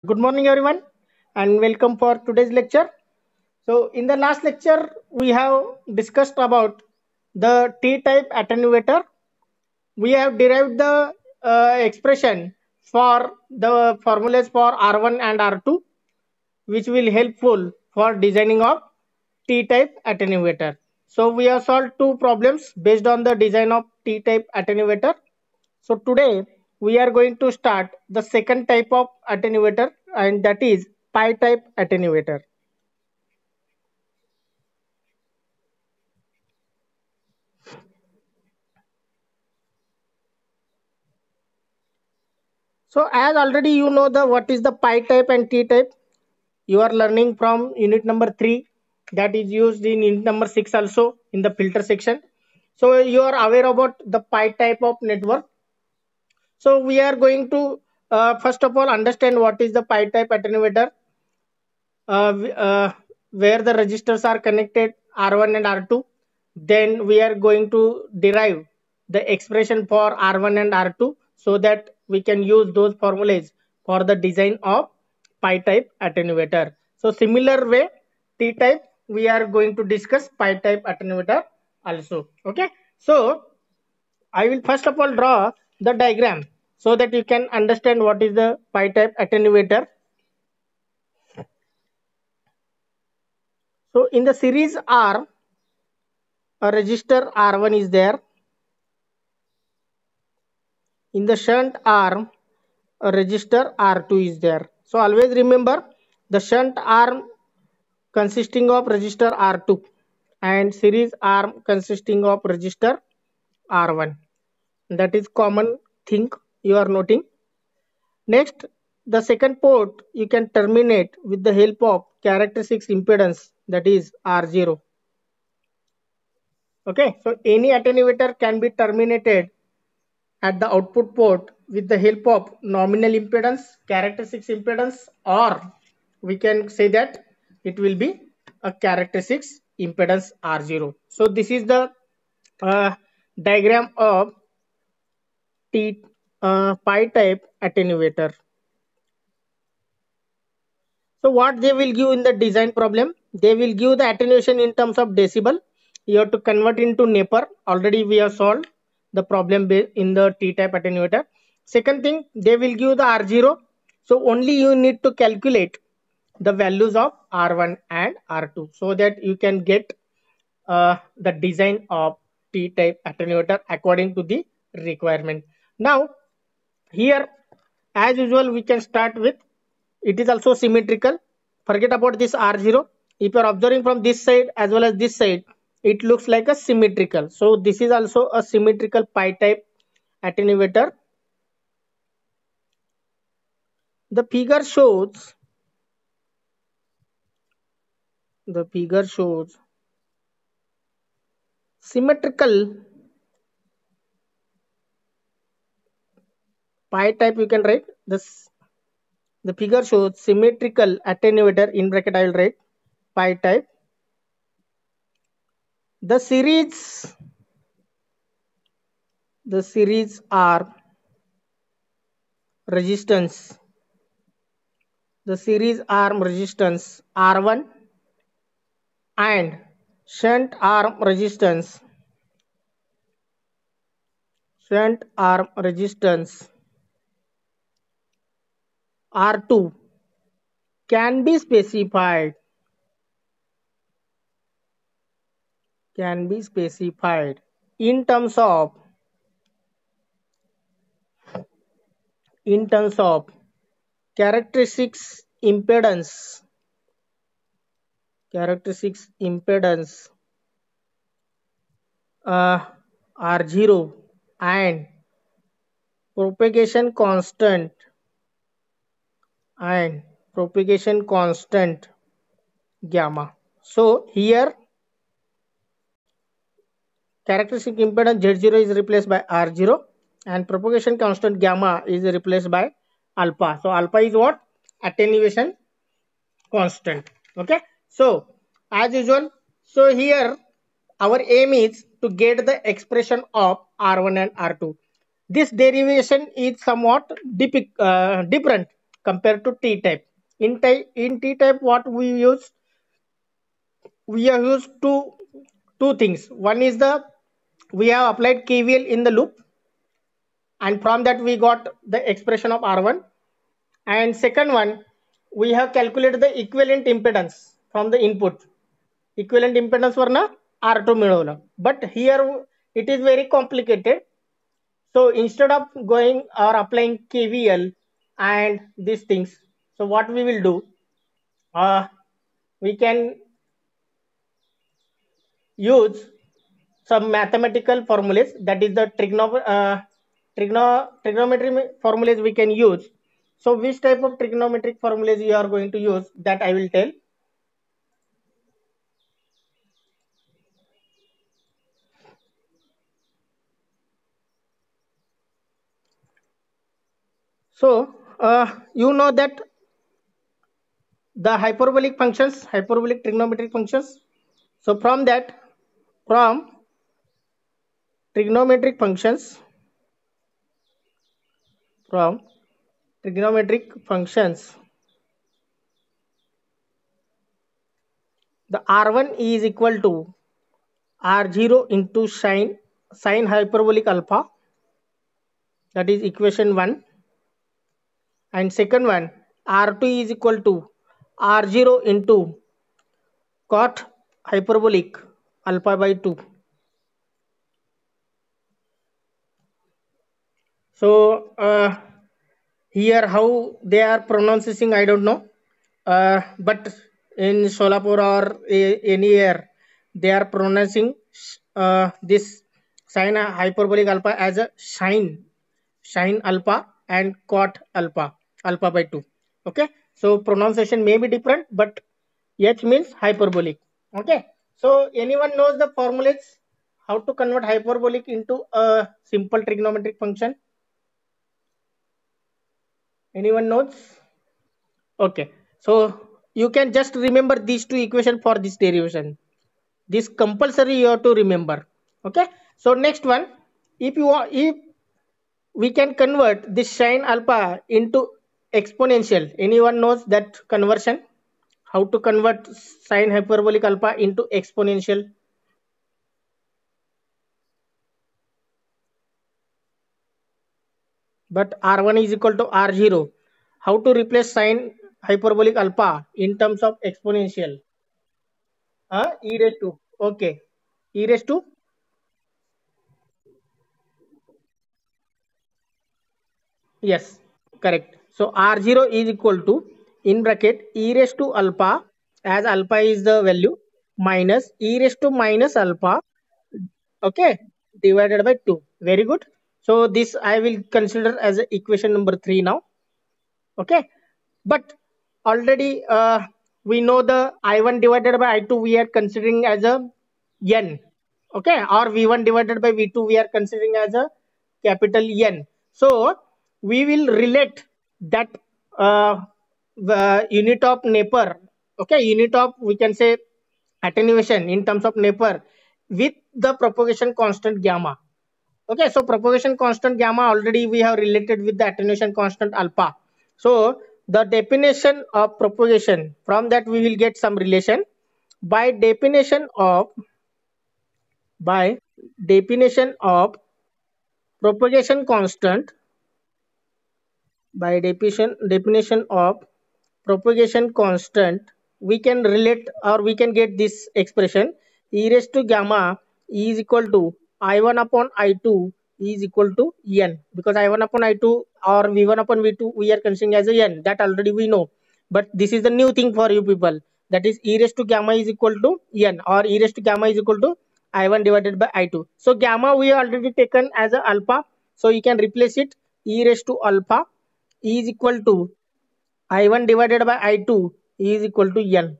Good morning, everyone, and welcome for today's lecture. So, in the last lecture, we have discussed about the T-type attenuator. We have derived the expression for the formulas for R1 and R2, which will helpful for designing of T-type attenuator. So, we have solved two problems based on the design of T-type attenuator. So today we are going to start the second type of attenuator, and that is pi type attenuator. So as already you know the what is the pi type and T type, you are learning from unit number 3, that is used in unit number 6 also in the filter section. So you are aware about the pi type of network. So we are going to first of all understand what is the pi type attenuator, where the registers are connected R1 and R2. Then we are going to derive the expression for R1 and R2 so that we can use those formulas for the design of pi type attenuator. So similar way, T type we are going to discuss pi type attenuator also. Okay. So I will first of all draw the diagram so that you can understand what is the pi type attenuator. So in the series R, a resistor R1 is there. In the shunt arm, a resistor R2 is there. So always remember the shunt arm consisting of resistor R2 and series arm consisting of resistor R1. That is common thing you are noting. Next, the second port you can terminate with the help of characteristics impedance, that is R0. Okay, so any attenuator can be terminated at the output port with the help of nominal impedance, characteristics impedance, or we can say that it will be a characteristics impedance R0. So this is the uh, diagram of T pi type attenuator. So what they will give in the design problem? They will give the attenuation in terms of decibel. You have to convert into Napier. Already we have solved the problem in the T-type attenuator. Second thing, they will give the R0. So only you need to calculate the values of R1 and R2 so that you can get the design of T-type attenuator according to the requirement. Now here, as usual, we can start with, it is also symmetrical. Forget about this R0. If you are observing from this side as well as this side, it looks like a symmetrical. So this is also a symmetrical pi type attenuator. The figure shows symmetrical pi type. You can write this. The figure shows symmetrical attenuator, in bracket I will write pi type. The series are resistance. The series arm resistance R1 and shunt arm resistance R2 can be specified in terms of characteristics impedance uh, R0 and propagation constant gamma. So here characteristic impedance Z0 is replaced by R0 and propagation constant gamma is replaced by alpha. So alpha is what? Attenuation constant. Okay. So as usual, so here our aim is to get the expression of R1 and R2. This derivation is somewhat different compared to T type. In T type, what we use? We have used two things. One is the we have applied KVL in the loop, and from that we got the expression of R1. And second one, we have calculated the equivalent impedance from the input. Equivalent impedance वरना R2 मिळवलं. But here it is very complicated. So instead of going or applying KVL and these things, so what we will do, we can use some mathematical formulas, that is the trigonometry formulas we can use. So which type of trigonometric formulas you are going to use, that I will tell. So you know that the hyperbolic functions, hyperbolic trigonometric functions. So from trigonometric functions, from trigonometric functions, the R1 is equal to R0 into sine hyperbolic alpha. That is equation 1. And second one, R2 is equal to R0 into cot hyperbolic alpha by 2. So here how they are pronouncing, I don't know. But in Solapur or anywhere, they are pronouncing this sine hyperbolic alpha as a sine alpha and cot alpha by 2. Okay, so pronunciation may be different, but H means hyperbolic. Okay, so anyone knows the formulas how to convert hyperbolic into a simple trigonometric function? Anyone knows? Okay, so you can just remember these two equations for this derivation. This compulsory you have to remember. Okay, so next one, if we can convert this sine alpha into exponential. Anyone knows that conversion? How to convert sine hyperbolic alpha into exponential? But R1 is equal to R0. How to replace sine hyperbolic alpha in terms of exponential? E raised to. Okay. E raised to? Yes, correct. So R0 is equal to, in bracket, e raised to alpha, as alpha is the value, minus e raised to minus alpha, okay, divided by 2. Very good. So this I will consider as equation number 3 now. Okay, but already we know the I1 divided by I2 we are considering as a n. Okay, or V1 divided by V2 we are considering as a capital N. So we will relate that the unit of Napier, okay, unit of, we can say, attenuation in terms of Napier with the propagation constant gamma. Okay, so propagation constant gamma already we have related with the attenuation constant alpha. So the definition of propagation, from that we will get some relation by definition of propagation constant, by definition of propagation constant, we can relate or we can get this expression e raised to gamma is equal to I1 upon I2 is equal to n, because I1 upon I2 or V1 upon V2 we are considering as a n, that already we know, but this is the new thing for you people, that is e raised to gamma is equal to n, or e raised to gamma is equal to I1 divided by I2. So gamma we have already taken as a alpha, so you can replace it, e raised to alpha is equal to I1 divided by I2 is equal to n.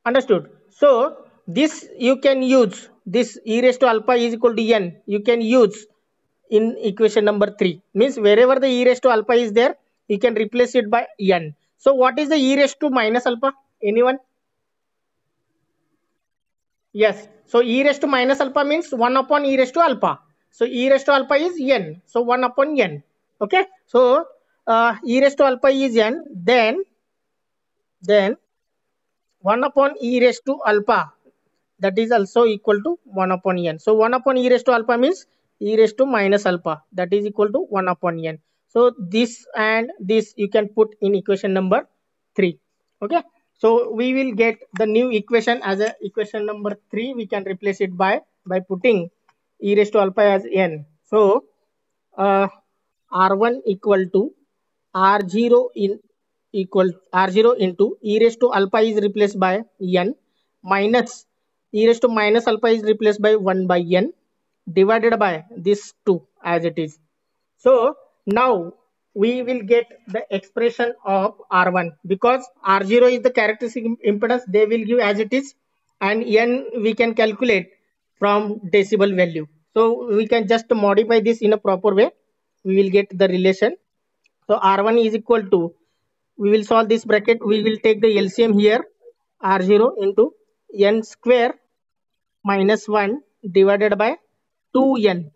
Understood? So this you can use, this e raised to alpha is equal to n, you can use in equation number 3. Means wherever the e raised to alpha is there, you can replace it by n. So what is the e raised to minus alpha? Anyone? Yes. So e raised to minus alpha means 1 upon e raised to alpha. So e raised to alpha is n. So 1 upon n. Okay. So e raised to alpha is n, then 1 upon e raised to alpha, that is also equal to 1 upon n. So 1 upon e raised to alpha means e raised to minus alpha, that is equal to 1 upon n. So this and this you can put in equation number 3. Okay, so we will get the new equation as a equation number 3. We can replace it by putting e raised to alpha as n. So uh, r1 equal to r0 in equal r0 into e raised to alpha is replaced by n minus e raised to minus alpha is replaced by 1 by n divided by this 2 as it is. So now we will get the expression of r1 because r0 is the characteristic impedance, they will give as it is, and n we can calculate from decibel value. So we can just modify this in a proper way, we will get the relation. So R1 is equal to, we will solve this bracket, we will take the LCM here, R0 into n square minus 1 divided by 2n.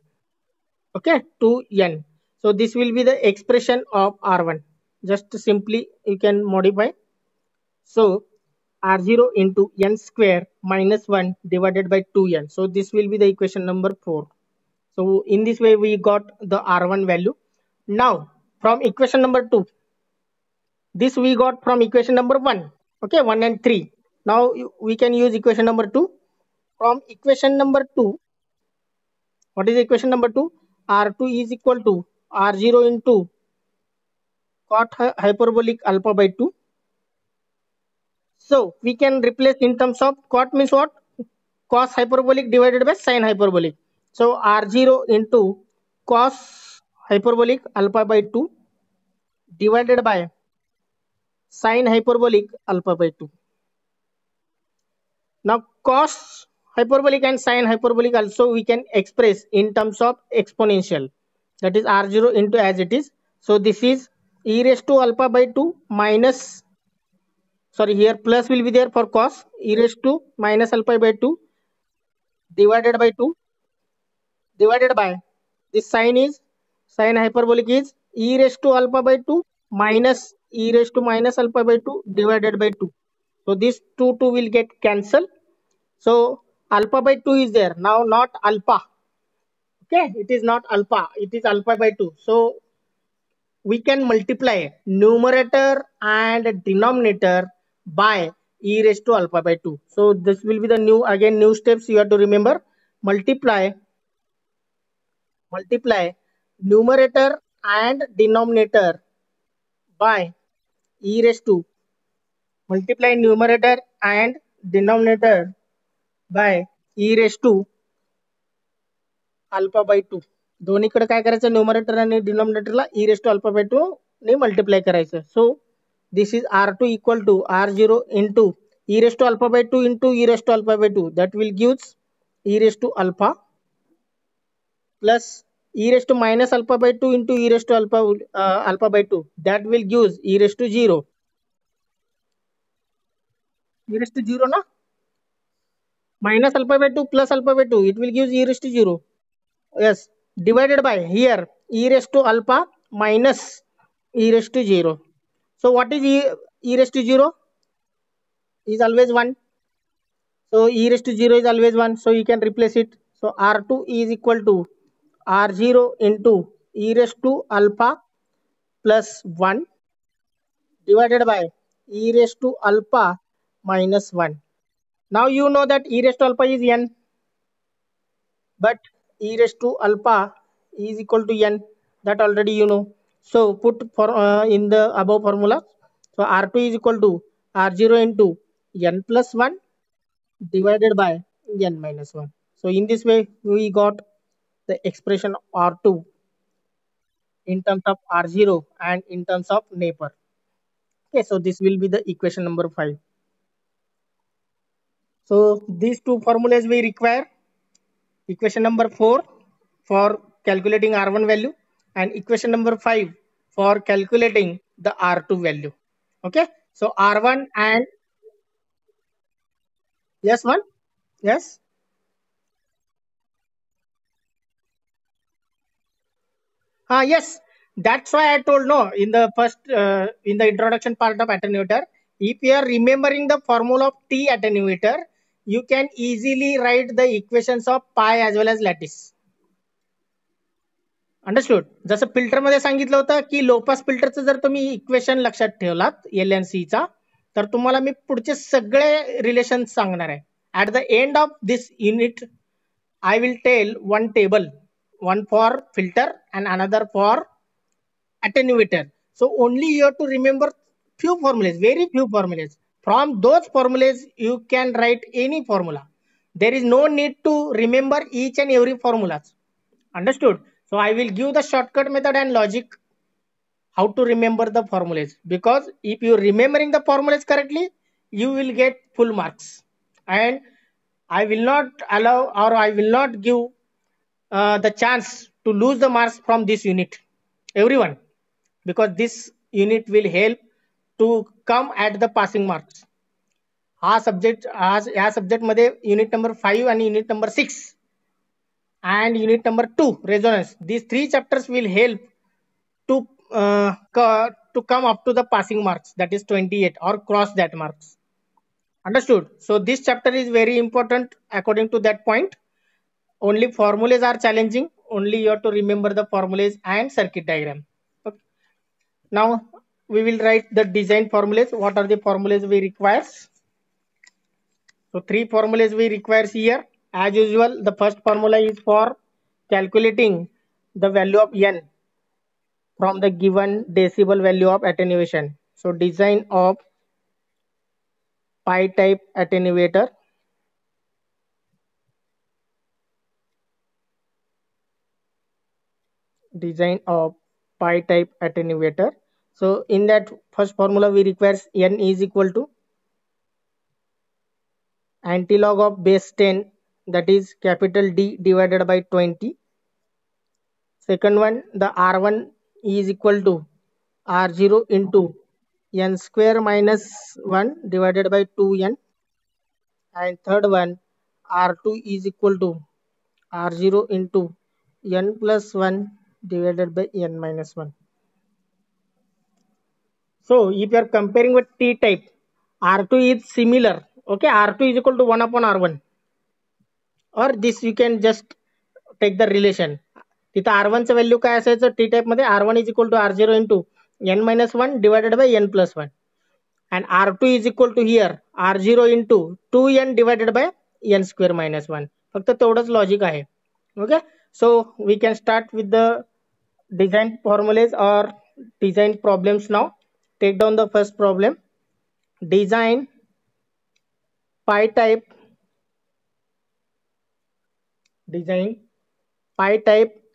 Okay, 2n. So this will be the expression of R1. Just simply you can modify. So R0 into n square minus 1 divided by 2n. So this will be the equation number 4. So in this way we got the R1 value. Now from equation number 2, this we got from equation number 1. Okay, 1 and 3. Now we can use equation number 2. From equation number 2, what is equation number 2? R2 is equal to R0 into cot hyperbolic alpha by 2. So we can replace in terms of cot means what? Cos hyperbolic divided by sin hyperbolic. So R0 into cos hyperbolic alpha by 2 divided by sin hyperbolic alpha by 2. Now cos hyperbolic and sin hyperbolic also we can express in terms of exponential, that is r0 into as it is. So this is e raised to alpha by 2 minus, sorry, here plus will be there for cos, e raised to minus alpha by 2 divided by 2 divided by this sin is, sin hyperbolic is e raised to alpha by 2 minus e raised to minus alpha by 2 divided by 2. So this 2 will get cancelled. So alpha by 2 is there. Now not alpha. Okay, it is not alpha. It is alpha by 2. So we can multiply numerator and denominator by e raised to alpha by 2. So this will be the new steps you have to remember. Multiply numerator and denominator by e raised to, multiply numerator and denominator by e raised to alpha by 2. दोन्हीकडे काय करायचं, numerator आणि डिनॉमिनेटरला e raised to alpha by 2 ने multiply करायचं. So this is r2 equal to r0 into e raised to alpha by 2 into e raised to alpha by 2, that will gives e raised to alpha plus e raised to minus alpha by 2 into e raised to alpha by 2, that will gives e raised to 0. E raised to 0 na, minus alpha by 2 plus alpha by 2, it will gives e raised to 0. Yes, divided by here e raised to alpha minus e raised to 0. So what is e raised to 0? Is always 1. So e raised to 0 is always 1. So you can replace it. So r2 is equal to r0 into e raised to alpha plus 1 divided by e raised to alpha minus 1. Now you know that e raised to alpha is n, but e raised to alpha is equal to n, that already you know. So put for in the above formula. So r2 is equal to r0 into n plus 1 divided by n minus 1. So in this way we got the expression r2 in terms of r0 and in terms of neighbor. Okay, so this will be the equation number 5. So these two formulas we require. Equation number 4 for calculating r1 value and equation number 5 for calculating the r2 value. Okay, so r1 and yes, one, yes, yes, That's why I told no in the first in the introduction part of attenuator. If you are remembering the formula of T attenuator, you can easily write the equations of pi as well as lattice. Understood. जसं filter मध्ये सांगितलं होतं की लो पास फिल्टरचं जर तुम्ही equation लक्षात ठेवलात L N C चा, तर तुम्हाला मी पुढचे सगळे रिलेशन सांगणार आहे. At the end of this unit I will tell one table, one for filter and another for attenuator. So only you have to remember few formulas, very few formulas. From those formulas, you can write any formula. There is no need to remember each and every formulas. Understood? So I will give the shortcut method and logic how to remember the formulas, because if you remembering the formulas correctly, you will get full marks. And I will not allow, or I will not give the chance to lose the marks from this unit, everyone, because this unit will help to come at the passing marks. हा subject आज या subject मध्ये unit number 5 आणि unit number 6 and unit number 2 resonance, these three chapters will help to to come up to the passing marks, that is 28, or cross that marks. Understood? So this chapter is very important according to that point. Only formulas are challenging. Only you have to remember the formulas and circuit diagram. Okay. Now we will write the design formulas. What are the formulas we require? So three formulas we require here. As usual, the first formula is for calculating the value of n from the given decibel value of attenuation. So design of pi type attenuator. Design of pi type attenuator. So in that first formula we require n is equal to antilog of base 10, that is capital D divided by 20. Second one, the R1 is equal to R0 into n square minus 1 divided by 2n. And third one, R2 is equal to R0 into n plus 1 divided by n minus 1. So if you are comparing with T type, R2 is similar. Okay, R2 is equal to 1 upon R1. Or this you can just take the relation. तिथं R1 चं value काय असायचं T type मध्ये, R1 is equal to R0 into n minus 1 divided by n plus 1. And R2 is equal to here R0 into 2n divided by n square minus 1. फक्त तेवढंच logic आहे. Okay, so we can start with the design formulas or design problems now. Take down the first problem. Design pi type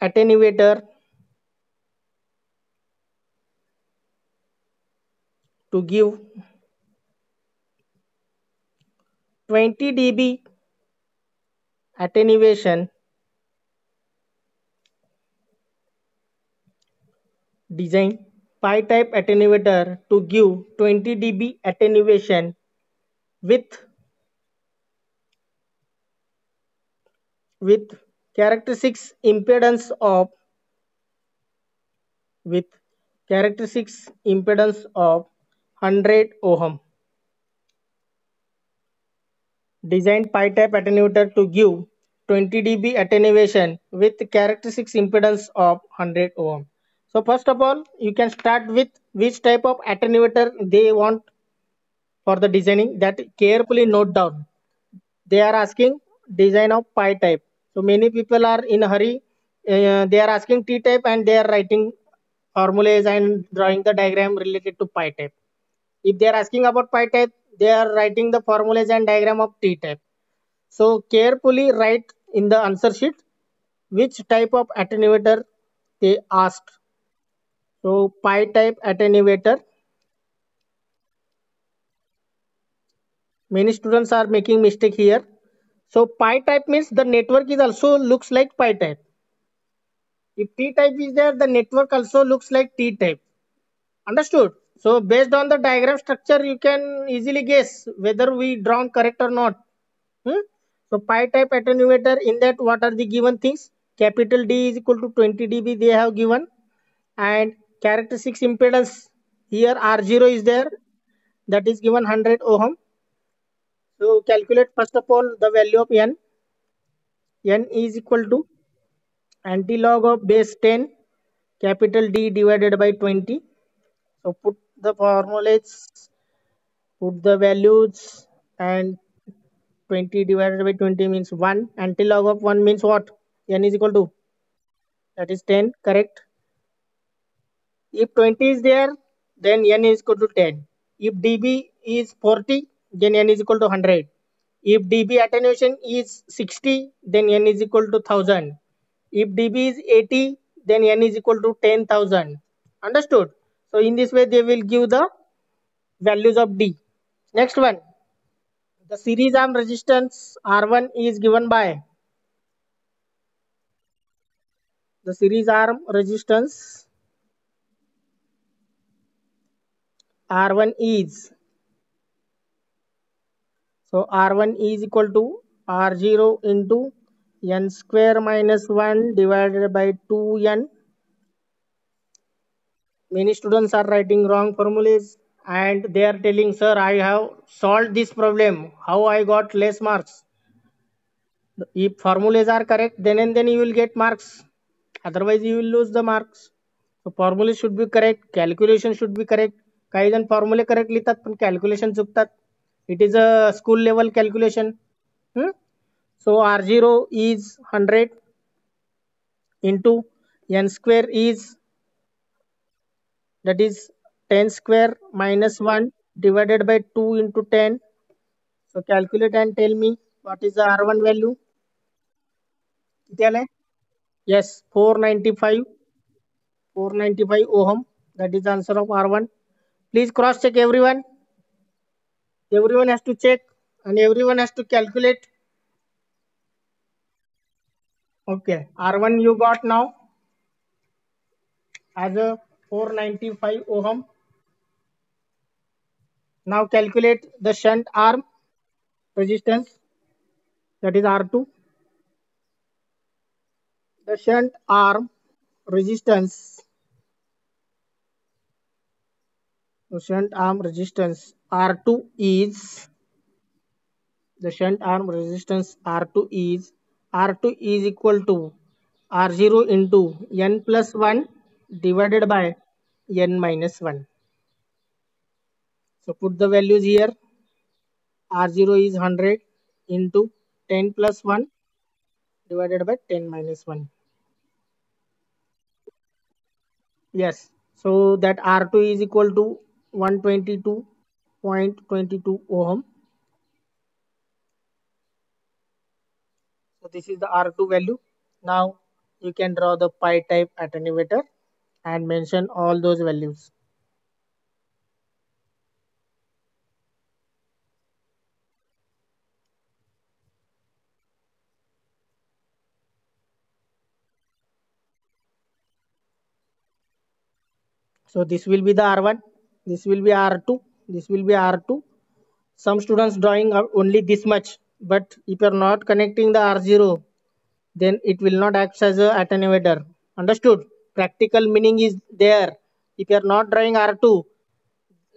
attenuator to give 20 dB attenuation. Design pi type attenuator to give 20 dB attenuation with characteristics impedance of 100 ohm. Design pi type attenuator to give 20 dB attenuation with characteristics impedance of 100 ohm. So first of all, you can start with which type of attenuator they want for the designing, that carefully note down. They are asking design of pi type. So many people are in a hurry. They are asking T type and they are writing formulas and drawing the diagram related to pi type. If they are asking about pi type, they are writing the formulas and diagram of T type. So carefully write in the answer sheet which type of attenuator they asked. So pi type attenuator. Many students are making mistake here. So pi type means the network is also looks like pi type. If T type is there, the network also looks like T type. Understood? So based on the diagram structure, you can easily guess whether we drawn correct or not. So pi type attenuator, in that what are the given things? Capital D is equal to 20 dB they have given, and characteristics impedance here R0 is there, that is given 100 ohm. So calculate first of all the value of n. N is equal to antilog of base 10 capital D divided by 20. So put the formulas, put the values, and 20 divided by 20 means 1. Antilog of 1 means what? N is equal to, that is 10, correct? If 20 is there, then n is equal to 10. If dB is 40, then n is equal to 100. If dB attenuation is 60, then n is equal to 1000. If dB is 80, then n is equal to 10,000. Understood? So in this way, they will give the values of D. Next one, the series arm resistance R1 is given by, the series arm resistance R1 is, so R1 is equal to R0 into n square minus 1 divided by 2n. Many students are writing wrong formulas and they are telling, sir, I have solved this problem. How I got less marks? If formulas are correct, then and then you will get marks. Otherwise, you will lose the marks. So formula should be correct, calculation should be correct. काही जण फॉर्म्युले correct लिहितात पण calculation चुकतात. It is a school level calculation. So R0 is 100 into n square is, that is 10 square minus 1 divided by 2 into 10. So calculate and tell me what is the R1 value. किती आलाय? Yes, 495, 495 ohm. That is the answer of R1. Please cross check everyone. Everyone has to check and everyone has to calculate. Okay, R1 you got now as a 495 ohm. Now calculate the shunt arm resistance, that is R2. The shunt arm resistance, the shunt arm resistance R2 is, the shunt arm resistance R2 is equal to R0 into n plus 1 divided by n minus 1. So put the values here. R0 is 100 into 10 plus 1 divided by 10 minus 1. Yes. So that R2 is equal to 122.22 ohm. So this is the R2 value. Now you can draw the pi type attenuator and mention all those values. So this will be the R1, this will be R2, this will be R2. Some students drawing only this much, but if you are not connecting the R0, then it will not act as a attenuator. Understood? Practical meaning is there. If you are not drawing R2,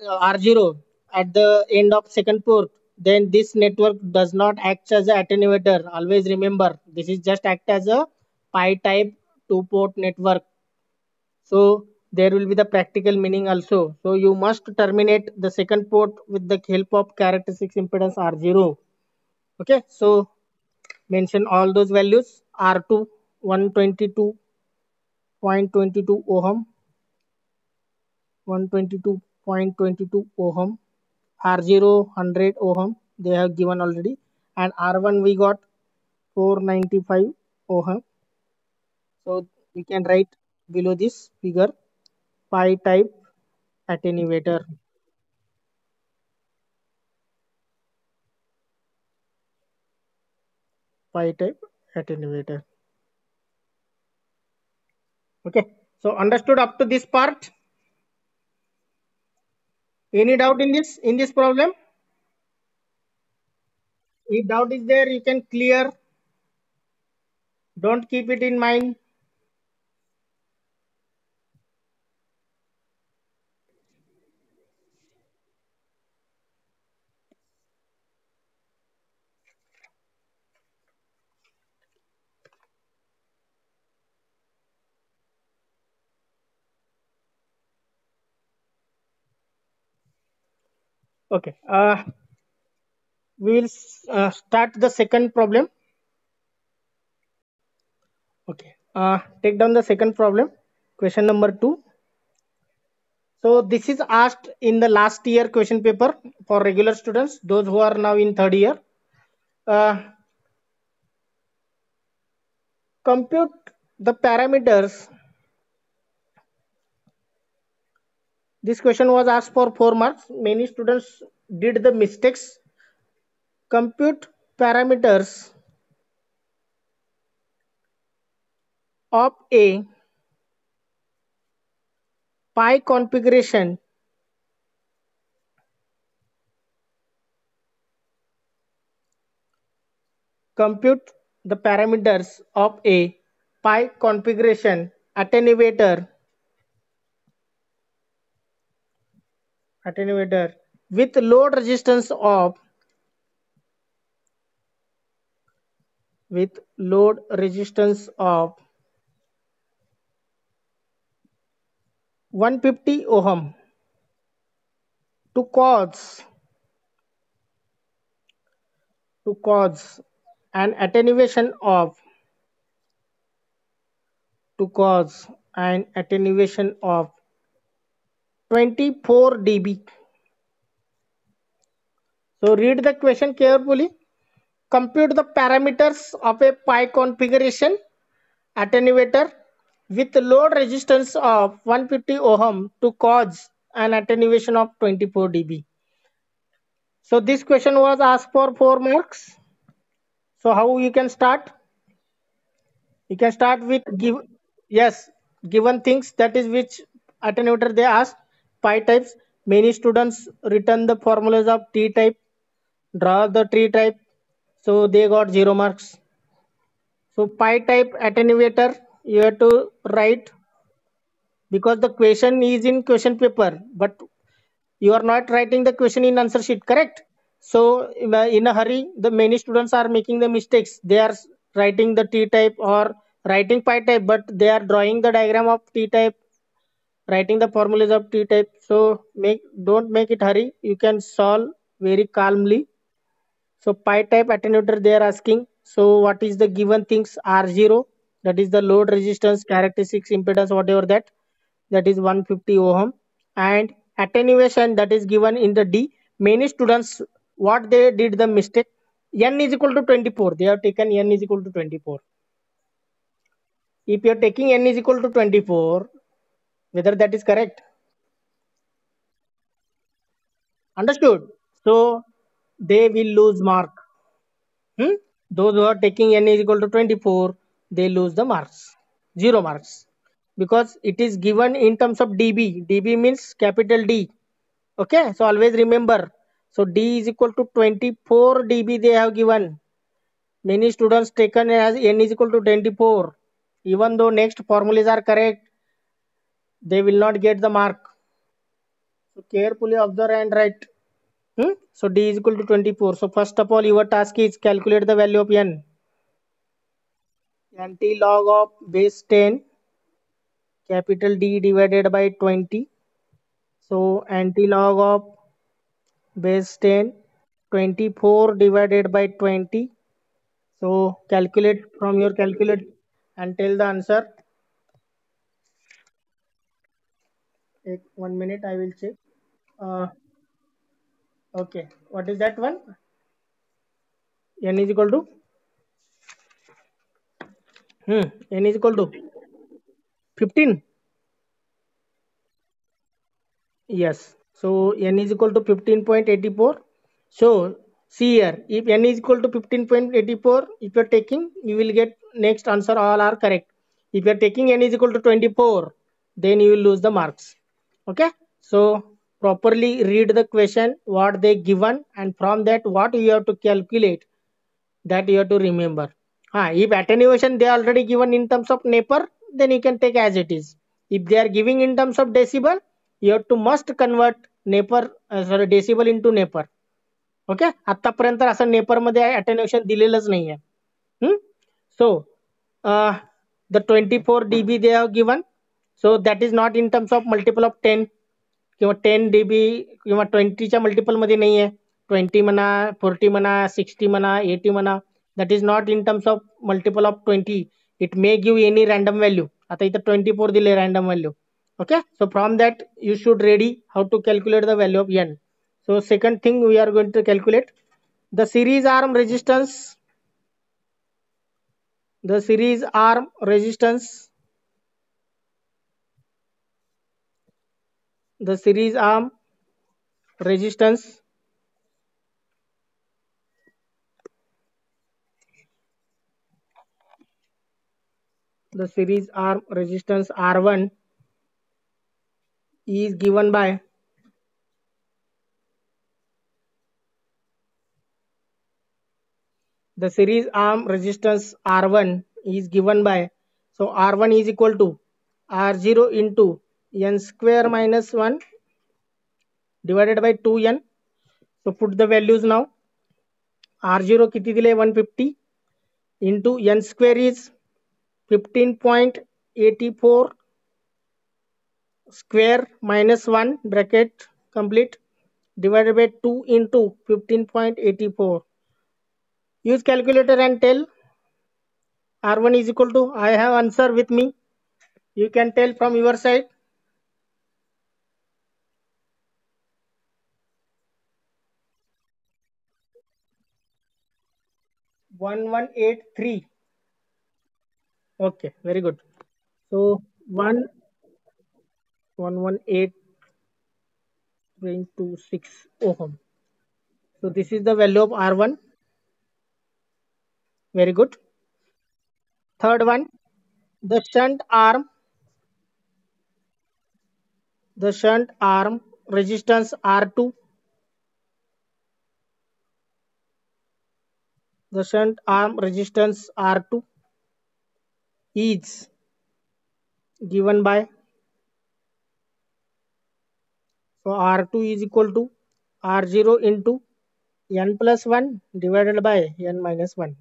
R0 at the end of second port, then this network does not act as an attenuator. Always remember, this is just act as a pi type two port network. So there will be the practical meaning also. So you must terminate the second port with the help of characteristics impedance R0. Okay, so mention all those values. R2 122.22 ohm, 122.22 ohm, R0 100 ohm, they have given already, and R1 we got 495 ohm. So we can write below this figure pi type attenuator. Pi type attenuator. Okay, so understood up to this part? Any doubt in this problem? If doubt is there, you can clear. Don't keep it in mind. Okay, we will start the second problem. Okay, take down the second problem, question number 2. So this is asked in the last year question paper for regular students, those who are now in third year. Compute the parameters. This question was asked for 4 marks. Many students did the mistakes. Compute parameters of a Pi configuration compute the parameters of a Pi configuration attenuator with load resistance of 150 ohm to cause an attenuation of 24 dB. So read the question carefully. Compute the parameters of a Pi configuration attenuator with load resistance of 150 ohm to cause an attenuation of 24 dB. So this question was asked for 4 marks. So how you can start? You can start with given things, that is which attenuator they asked. Pi types. Many students written the formulas of T type, draw the T type, so they got 0 marks. So Pi type attenuator you have to write, because the question is in question paper, but you are not writing the question in answer sheet, correct? So in a hurry, the many students are making the mistakes. They are writing the T type or writing Pi type, but they are drawing the diagram of T type, writing the formulas of T type. So don't make it hurry. You can solve very calmly. So Pi type attenuator they are asking. So what is the given things? R0, that is the load resistance, characteristics, impedance, whatever that is 150 ohm, and attenuation that is given in the D. Many students what they did the mistake, n is equal to 24. They have taken n is equal to 24. If you are taking n is equal to 24, whether that is correct? Understood? So they will lose mark. Hmm? Those who are taking n is equal to 24, they lose the marks, 0 marks, because it is given in terms of dB. dB means capital D. Okay, so always remember. So D is equal to 24 dB they have given. Many students taken as n is equal to 24. Even though next formulas are correct, they will not get the mark. So carefully observe and write. So D is equal to 24. So first of all, your task is calculate the value of n. Anti-log of base 10, capital D divided by 20. So anti-log of base 10, 24 divided by 20. So calculate from your calculator and tell the answer. Take 1 minute, I will check. Uh, okay, what is that one? N is equal to n is equal to 15. Yes. So n is equal to 15.84. So see here, if n is equal to 15.84, if you are taking, you will get next answer all are correct. If you are taking n is equal to 24, then you will lose the marks. Okay. So properly read the question, what they given, and from that what you have to calculate, that you have to remember. If attenuation they are already given in terms of Napier, then you can take as it is. If they are giving in terms of decibel, you have to must convert decibel into Napier. Okay, आतापर्यंत असं नेपर मध्ये attenuation दिलेलंच नाहीये. So the 24 dB they have given, so that is not in terms of multiple of 10. किंवा 10 dB किंवा 20च्या मल्टिपलमध्ये नाही आहे. 20 म्हणा, 40 म्हणा, 60 म्हणा, 80 म्हणा, that is not in terms of multiple of 20. It may give any random value. आता इथं 24 दिले random value. Okay, so from that you should ready how to calculate the value of n. So second thing we are going to calculate the series arm resistance. The series arm resistance. The series arm resistance. The series arm resistance R1 is given by the series arm resistance R1 is given by, so R1 is equal to R0 into n square minus 1 divided by 2n. So put the values now. R0 किती दिले 150 into n square is 15.84 square minus 1 bracket complete divided by 2 into 15.84. Use calculator and tell. R1 is equal to, I have answer with me. You can tell from your side. 1183. Okay, very good. So 118.26 ohm. So this is the value of R1. Very good. Third one, the shunt arm. The shunt arm resistance R2. The shunt arm resistance R2 is given by, so R2 is equal to R0 into n plus 1 divided by n minus 1.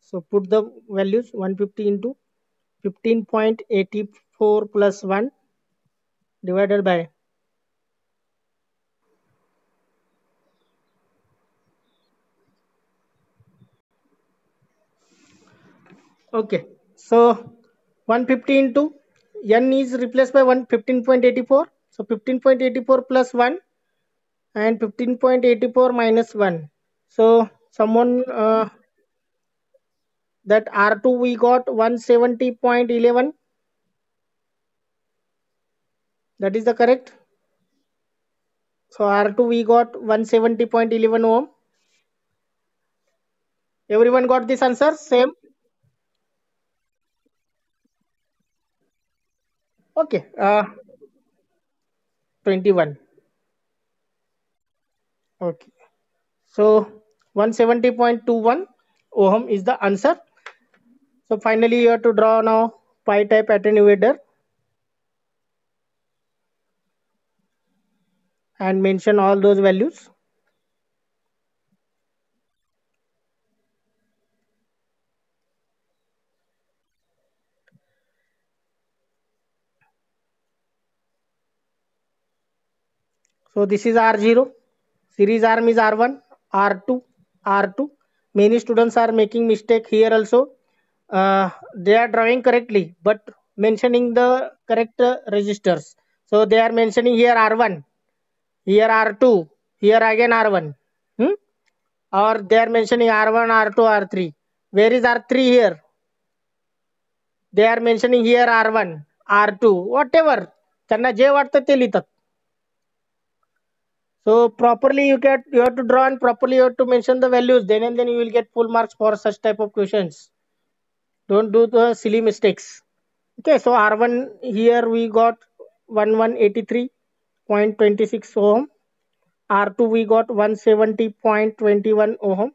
So put the values 150 into 15.84 plus 1 divided by, okay, so 150 into n is replaced by 15.84. So 15.84 plus 1 and 15.84 minus 1. So someone that R2 we got 170.11. That is the correct. So R2 we got 170.11 ohm. Everyone got this answer? Same? Okay. 21. Okay. So 170.21 ohm is the answer. So finally you have to draw now pi type attenuator and mention all those values. So this is R0. Series arm is R1, R2, R2. Many students are making mistake here also. They are drawing correctly, but mentioning the correct resistors. So they are mentioning here R1, here R2, here again R1. Or they are mentioning R1, R2, R3. Where is R3 here? They are mentioning here R1, R2, whatever. त्यांना जे वाटतं ते लिहितात. So properly you have to draw and properly you have to mention the values. Then and then you will get full marks for such type of questions. Don't do the silly mistakes. Okay, so R1 here we got 1183.26 ohm. R2 we got 170.21 ohm.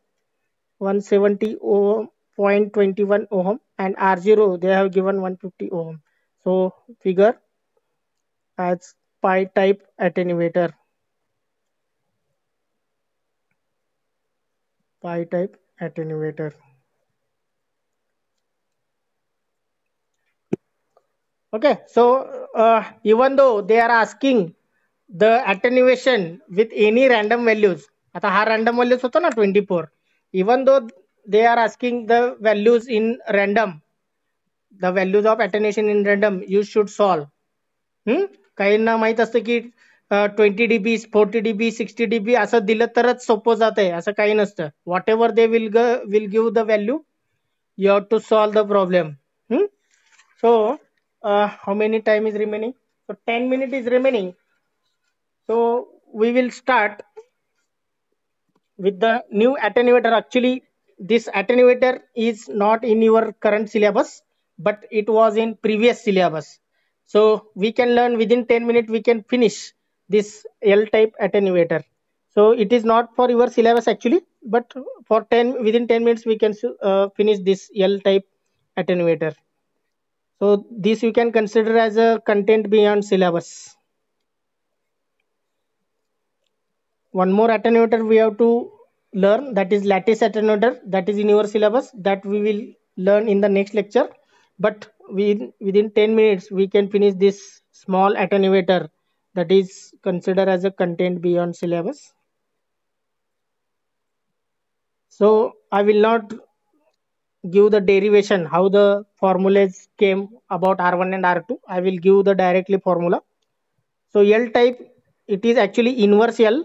170 ohm 0.21 ohm, and R0 they have given 150 ohm. So figure as pi type attenuator. Pi type attenuator. Okay, so even though they are asking the attenuation with any random values. आता हा random values होता ना 24. Even though they are asking the values in random, the values of attenuation in random, you should solve. काहींना माहित असतं की 20 dB 40 dB 60 dB असं दिलं तरच सोपं जात आहे, असं काही नसतं. What ever they will give the value, you have to solve the problem. So how many time is remaining? So 10 minutes is remaining. So we will start with the new attenuator. Actually, this attenuator is not in your current syllabus, but it was in previous syllabus. So we can learn within 10 minutes, we can finish this L-type attenuator. So it is not for your syllabus actually, but for 10 within 10 minutes we can finish this L-type attenuator. So this you can consider as a content beyond syllabus. One more attenuator we have to learn, that is lattice attenuator, that is in your syllabus, that we will learn in the next lecture. But within 10 minutes we can finish this small attenuator that is considered as a content beyond syllabus. So I will not give the derivation how the formulas came about R1 and R2. I will give the directly formula. So L type, it is actually inverse L.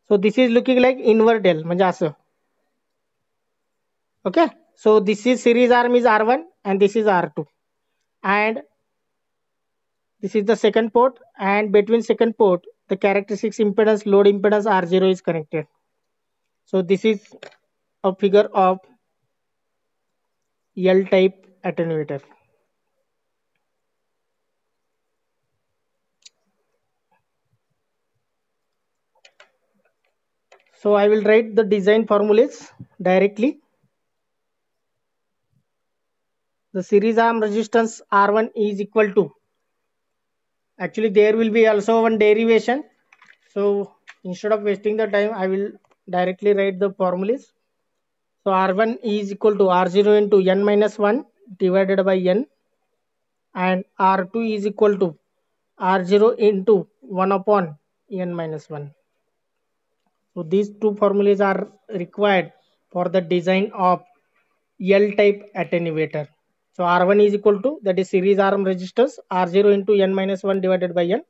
So this is looking like invert L म्हणजे असं. Okay, so this is series arm is R1 and this is R2, and this is the second port, and between second port the characteristics impedance load impedance R0 is connected. So this is a figure of L type attenuator. So I will write the design formulas directly. The series arm resistance R1 is equal to, actually there will be also one derivation. So instead of wasting the time, I will directly write the formulas. So R1 is equal to R0 into n minus 1 divided by n, and R2 is equal to R0 into 1 upon n minus 1. So these two formulas are required for the design of L-type attenuator. So R1 is equal to, that is series arm resistance, R0 into n minus 1 divided by n,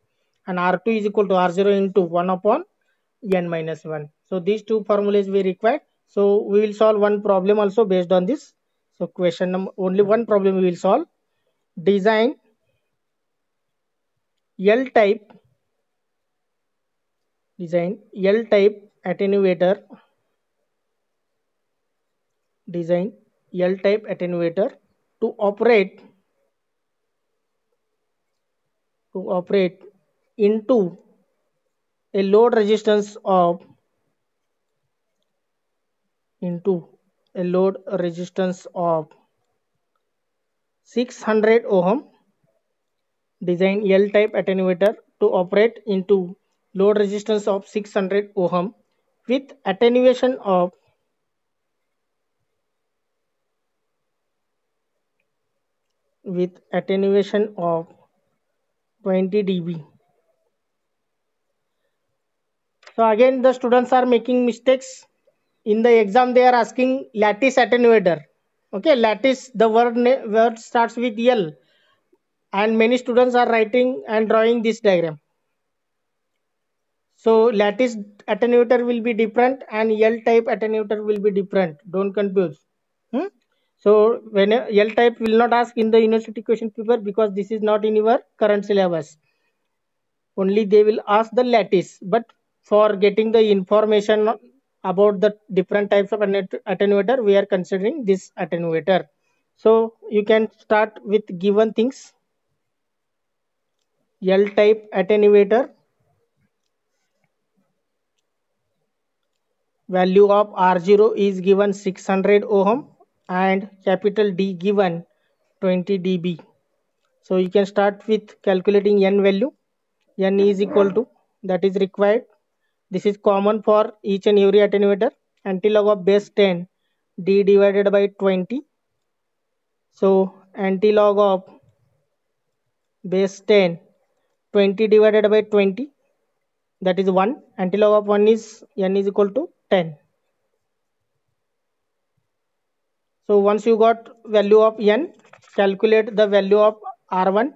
and R2 is equal to R0 into 1 upon n minus 1. So these two formulas we require. So we will solve one problem also based on this. So question number, only one problem we will solve. Design L-type attenuator. Design L-type attenuator to operate into a load resistance of 600 ohm. Design L-type attenuator to operate into load resistance of 600 ohm with attenuation of 20 dB. So again the students are making mistakes. In the exam they are asking lattice attenuator. Okay, lattice, the word starts with L, and many students are writing and drawing this diagram. So lattice attenuator will be different and L-type attenuator will be different. Don't confuse. So when L-type will not ask in the university question paper because this is not in your current syllabus. Only they will ask the lattice. But for getting the information about the different types of attenuator, we are considering this attenuator. So you can start with given things. L-type attenuator, value of R0 is given 600 ohm and capital D given 20 dB. So you can start with calculating n value. N is equal to, that is required. This is common for each and every attenuator. Antilog of base 10 D divided by 20. So antilog of base 10, 20 divided by 20, that is 1. Antilog of 1 is n is equal to 10. So once you got value of n, calculate the value of R1.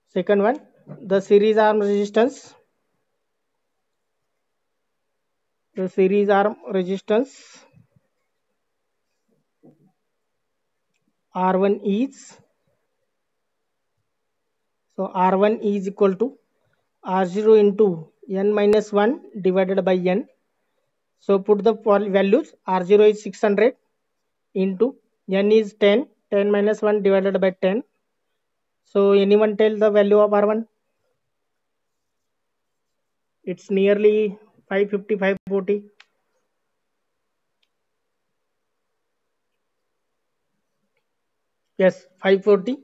Second one, the series arm resistance. The series arm resistance R1 is, so R1 is equal to R0 into n minus 1 divided by n. So put the values. R0 is 600 into n is 10. 10 minus 1 divided by 10. So anyone tell the value of R1? It's nearly 550, 540. Yes, 540.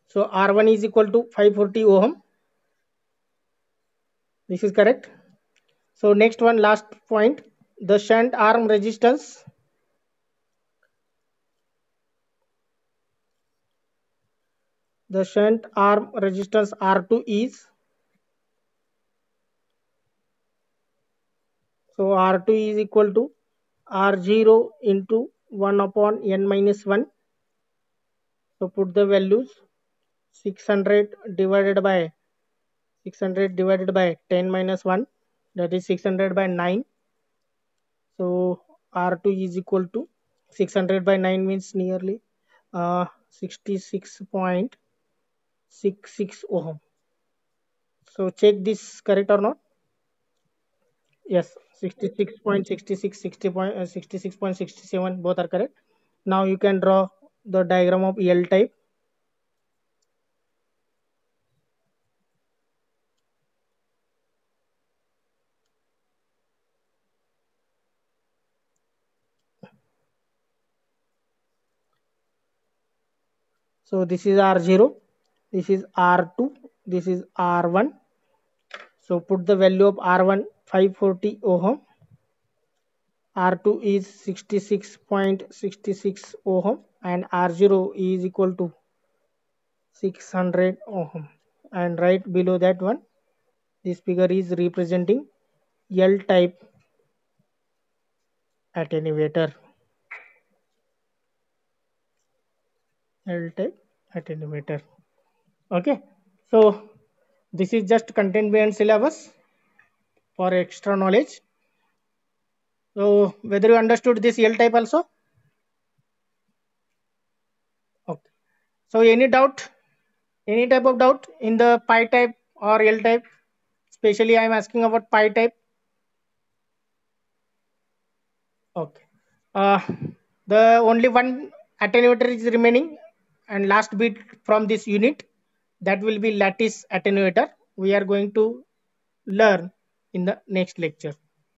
So R1 is equal to 540 ohm. This is correct. So next one, last point, the shunt arm resistance. The shunt arm resistance R2 is, so R2 is equal to R0 into 1 upon n minus 1. So put the values. 600 divided by 10 minus 1, that is 600 by 9. So R2 is equal to 600 by 9 means nearly 66.66 ohm. So check this correct or not? Yes, 66.66, 66.67 both are correct. Now you can draw the diagram of L type. So this is R0, this is R2, this is R1. So put the value of R1 540 ohm, R2 is 66.66 ohm, and R0 is equal to 600 ohm. And right below that one, this figure is representing L type attenuator. L type attenuator. Okay, so this is just content beyond syllabus for extra knowledge. So whether you understood this L type also? Okay. So any doubt? Any type of doubt in the pi type or L type? Especially I am asking about pi type. Okay. Uh, the only one attenuator is remaining, and last bit from this unit, that will be lattice attenuator. We are going to learn in the next lecture.